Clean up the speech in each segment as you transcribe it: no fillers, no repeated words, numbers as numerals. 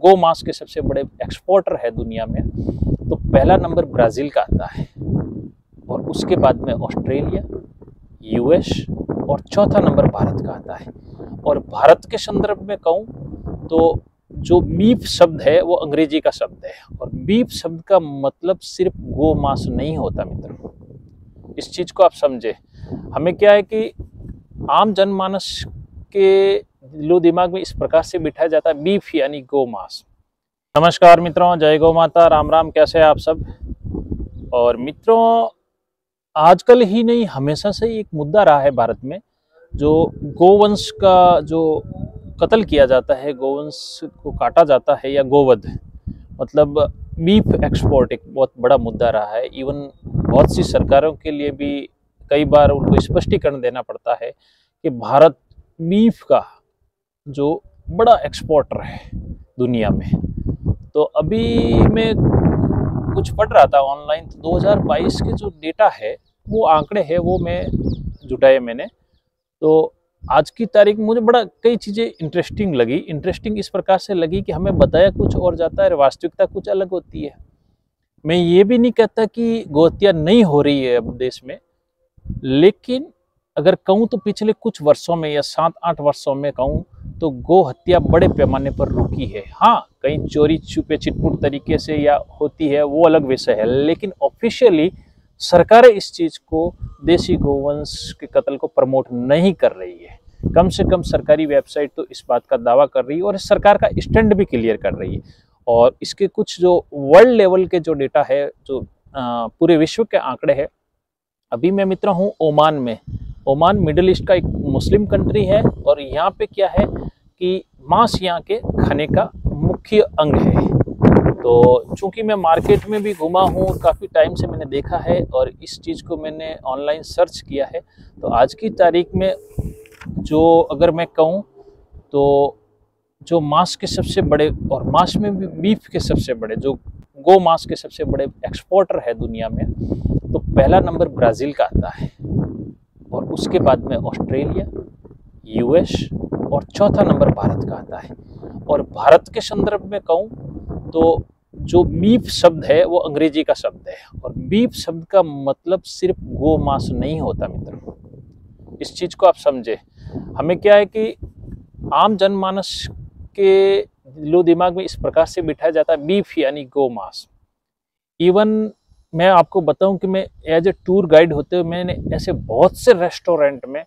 गो मांस के सबसे बड़े एक्सपोर्टर है दुनिया में, तो पहला नंबर ब्राज़ील का आता है और उसके बाद में ऑस्ट्रेलिया, यूएस और चौथा नंबर भारत का आता है। और भारत के संदर्भ में कहूँ तो जो बीफ शब्द है वो अंग्रेजी का शब्द है और बीफ शब्द का मतलब सिर्फ गो मांस नहीं होता मित्रों, इस चीज़ को आप समझे। हमें क्या है कि आम जनमानस के दिलो दिमाग में इस प्रकार से बिठाया जाता है बीफ यानी गो मांस। नमस्कार मित्रों, जय गौ माता, राम राम, कैसे हैं आप सब। और मित्रों, आजकल ही नहीं हमेशा से एक मुद्दा रहा है भारत में, जो गोवंश का जो कत्ल किया जाता है, गोवंश को काटा जाता है या गोवध मतलब बीफ एक्सपोर्ट एक बहुत बड़ा मुद्दा रहा है। इवन बहुत सी सरकारों के लिए भी कई बार उनको स्पष्टीकरण देना पड़ता है कि भारत बीफ का जो बड़ा एक्सपोर्टर है दुनिया में। तो अभी मैं कुछ पढ़ रहा था ऑनलाइन, तो 2022 के जो डेटा है वो आंकड़े हैं वो मैं जुटाए मैंने। तो आज की तारीख मुझे बड़ा कई चीज़ें इंटरेस्टिंग लगी। इंटरेस्टिंग इस प्रकार से लगी कि हमें बताया कुछ और जाता है, वास्तविकता कुछ अलग होती है। मैं ये भी नहीं कहता कि गोहत्या नहीं हो रही है अब देश में, लेकिन अगर कहूँ तो पिछले कुछ वर्षों में या 7-8 वर्षों में कहूँ तो गो हत्या बड़े पैमाने पर रुकी है। हाँ, कहीं चोरी छुपे छिटपुट तरीके से या होती है वो अलग विषय है, लेकिन ऑफिशियली सरकारें इस चीज़ को, देसी गोवंश के कत्ल को प्रमोट नहीं कर रही है। कम से कम सरकारी वेबसाइट तो इस बात का दावा कर रही है और सरकार का स्टैंड भी क्लियर कर रही है। और इसके कुछ जो वर्ल्ड लेवल के जो डेटा है, जो पूरे विश्व के आंकड़े हैं, अभी मैं मित्र हूँ ओमान में। ओमान मिडिल ईस्ट का एक मुस्लिम कंट्री है और यहाँ पे क्या है कि मांस यहाँ के खाने का मुख्य अंग है। तो चूंकि मैं मार्केट में भी घुमा हूँ, काफ़ी टाइम से मैंने देखा है और इस चीज़ को मैंने ऑनलाइन सर्च किया है, तो आज की तारीख में जो अगर मैं कहूँ तो जो मांस के सबसे बड़े, और मांस में भी बीफ के सबसे बड़े, जो गो मांस के सबसे बड़े एक्सपोर्टर है दुनिया में, तो पहला नंबर ब्राज़ील का आता है और उसके बाद में ऑस्ट्रेलिया, यूएस और चौथा नंबर भारत का आता है। और भारत के संदर्भ में कहूँ तो जो बीफ शब्द है वो अंग्रेजी का शब्द है और बीफ शब्द का मतलब सिर्फ गो मांस नहीं होता मित्रों, इस चीज़ को आप समझे। हमें क्या है कि आम जनमानस के दिलो दिमाग में इस प्रकार से बिठाया जाता है बीफ यानी गो मांस। इवन मैं आपको बताऊं कि मैं एज ए टूर गाइड होते हुए मैंने ऐसे बहुत से रेस्टोरेंट में,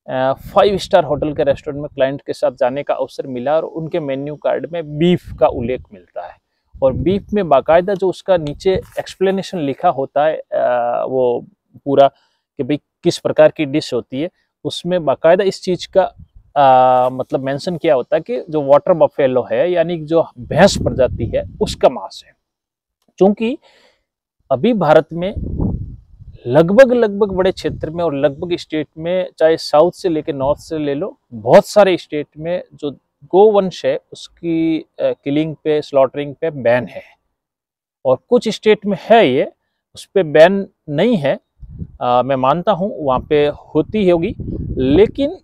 5 स्टार होटल के रेस्टोरेंट में क्लाइंट के साथ जाने का अवसर मिला और उनके मेन्यू कार्ड में बीफ का उल्लेख मिलता है और बीफ में बाकायदा जो उसका नीचे एक्सप्लेनेशन लिखा होता है, वो पूरा कि भाई किस प्रकार की डिश होती है, उसमें बाकायदा इस चीज़ का मतलब मेंशन किया होता है कि जो वाटर बफेलो है यानी जो भैंस प्रजाति है उसका मांस है। क्योंकि अभी भारत में लगभग बड़े क्षेत्र में और लगभग स्टेट में, चाहे साउथ से लेकर नॉर्थ से ले लो, बहुत सारे स्टेट में जो गोवंश है उसकी किलिंग पे, स्लॉटरिंग पे बैन है और कुछ स्टेट में है ये, उस पर बैन नहीं है। मैं मानता हूँ वहाँ पे होती होगी, लेकिन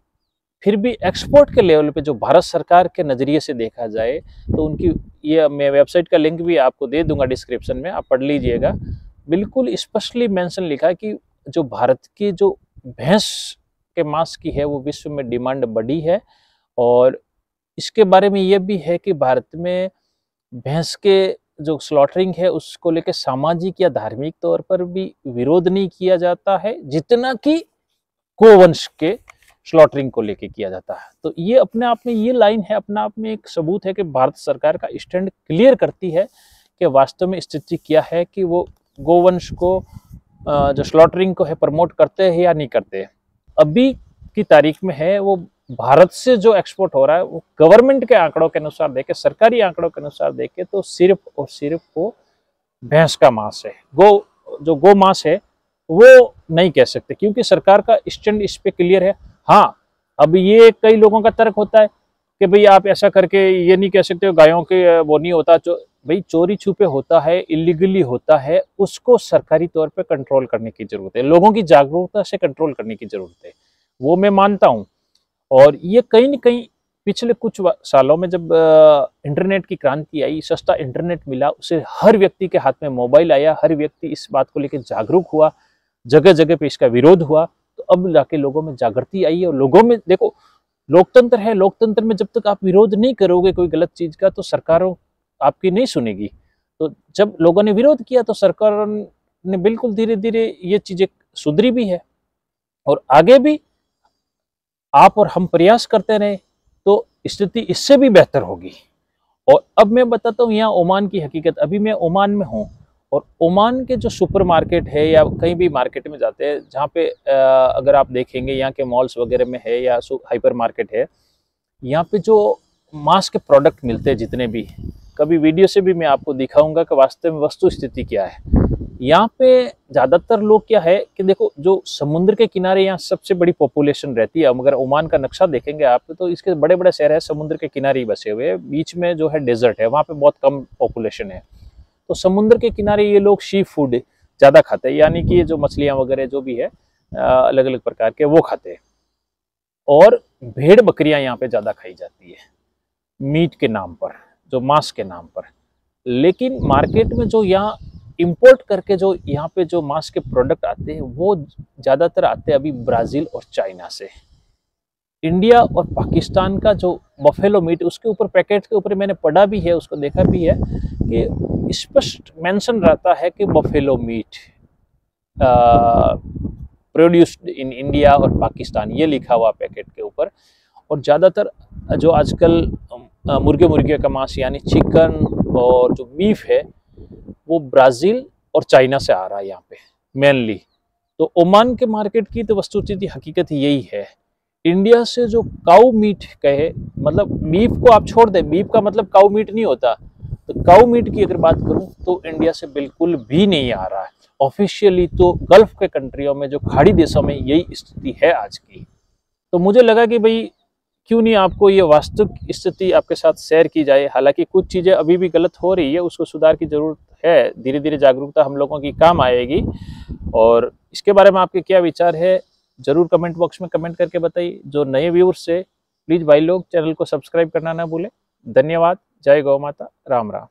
फिर भी एक्सपोर्ट के लेवल पे जो भारत सरकार के नज़रिए से देखा जाए तो उनकी, ये मैं वेबसाइट का लिंक भी आपको दे दूंगा डिस्क्रिप्शन में, आप पढ़ लीजिएगा। बिल्कुल स्पष्टली मेंशन लिखा है कि जो भारत की जो भैंस के मांस की है वो विश्व में डिमांड बढ़ी है और इसके बारे में ये भी है कि भारत में भैंस के जो स्लॉटरिंग है उसको लेकर सामाजिक या धार्मिक तौर पर भी विरोध नहीं किया जाता है जितना कि गोवंश के स्लॉटरिंग को लेके किया जाता है। तो ये अपने आप में, ये लाइन है अपने आप में एक सबूत है कि भारत सरकार का स्टैंड क्लियर करती है कि वास्तव में स्थिति क्या है, कि वो गोवंश को जो स्लॉटरिंग को है प्रमोट करते हैं या नहीं करते हैं। अभी की तारीख में है वो भारत से जो एक्सपोर्ट हो रहा है वो गवर्नमेंट के आंकड़ों के अनुसार देखे, सरकारी आंकड़ों के अनुसार देखे तो सिर्फ और सिर्फ वो भैंस का मांस है। जो गो मांस है वो नहीं कह सकते क्योंकि सरकार का स्टैंड इस पे क्लियर है। हाँ, अब ये कई लोगों का तर्क होता है कि भाई आप ऐसा करके ये नहीं कह सकते हो गायों के वो नहीं होता, भाई चोरी छुपे होता है, इलीगली होता है, उसको सरकारी तौर पे कंट्रोल करने की जरूरत है, लोगों की जागरूकता से कंट्रोल करने की जरूरत है, वो मैं मानता हूँ। और ये कहीं न कहीं पिछले कुछ सालों में जब इंटरनेट की क्रांति आई, सस्ता इंटरनेट मिला, उसे हर व्यक्ति के हाथ में मोबाइल आया, हर व्यक्ति इस बात को लेकर जागरूक हुआ, जगह जगह पे इसका विरोध हुआ, तो अब जाके लोगों में जागृति आई है। और लोगों में देखो, लोकतंत्र है, लोकतंत्र में जब तक आप विरोध नहीं करोगे कोई गलत चीज का तो सरकारों आपकी नहीं सुनेगी। तो जब लोगों ने विरोध किया तो सरकार ने बिल्कुल धीरे धीरे ये चीजें सुधरी भी है, और आगे भी आप और हम प्रयास करते रहे तो स्थिति इससे भी बेहतर होगी। और अब मैं बताता हूँ यहाँ ओमान की हकीकत। अभी मैं ओमान में हूँ, और ओमान के जो सुपरमार्केट है या कहीं भी मार्केट में जाते हैं जहाँ पे अगर आप देखेंगे यहाँ के मॉल्स वगैरह में है या हाइपर मार्केट है, यहाँ पे जो मांस के प्रोडक्ट मिलते हैं जितने भी, कभी वीडियो से भी मैं आपको दिखाऊंगा कि वास्तव में वस्तु स्थिति क्या है। यहाँ पे ज़्यादातर लोग क्या है कि देखो, जो समुद्र के किनारे यहाँ सबसे बड़ी पॉपुलेशन रहती है। अगर ओमान का नक्शा देखेंगे आप तो इसके बड़े बड़े शहर है समुद्र के किनारे ही बसे हुए हैं, बीच में जो है डेजर्ट है, वहाँ पे बहुत कम पॉपुलेशन है। तो समुद्र के किनारे ये लोग सी फूड ज़्यादा खाते हैं, यानी कि ये जो मछलियाँ वगैरह जो भी है अलग अलग प्रकार के वो खाते हैं। और भेड़ बकरियाँ यहाँ पे ज़्यादा खाई जाती है मीट के नाम पर, जो मांस के नाम पर। लेकिन मार्केट में जो यहाँ इंपोर्ट करके जो यहाँ पे जो मांस के प्रोडक्ट आते हैं वो ज़्यादातर आते हैं अभी ब्राज़ील और चाइना से। इंडिया और पाकिस्तान का जो बफेलो मीट, उसके ऊपर पैकेट के ऊपर मैंने पढ़ा भी है, उसको देखा भी है कि स्पष्ट मेंशन रहता है कि buffalo meet produced in India और पाकिस्तान, ये लिखा हुआ पैकेट के ऊपर। और ज़्यादातर जो आजकल मुर्गे का मांस यानी चिकन और जो बीफ है वो ब्राज़ील और चाइना से आ रहा है यहाँ पे मेनली। तो ओमान के मार्केट की तो वस्तुस्थिति हकीकत यही है। इंडिया से जो काऊ मीट कहे, मतलब बीफ को आप छोड़ दें, बीफ का मतलब काऊ मीट नहीं होता, तो काऊ मीट की अगर बात करूं तो इंडिया से बिल्कुल भी नहीं आ रहा है ऑफिशियली। तो गल्फ के कंट्रियों में, जो खाड़ी देशों में, यही स्थिति है आज की। तो मुझे लगा कि भाई क्यों नहीं आपको ये वास्तविक स्थिति आपके साथ शेयर की जाए। हालांकि कुछ चीज़ें अभी भी गलत हो रही है, उसको सुधार की ज़रूरत है। धीरे धीरे जागरूकता हम लोगों की काम आएगी। और इसके बारे में आपके क्या विचार है ज़रूर कमेंट बॉक्स में कमेंट करके बताइए। जो नए व्यूअर्स से प्लीज़ भाई लोग चैनल को सब्सक्राइब करना ना भूलें। धन्यवाद। जय गौ माता। राम राम।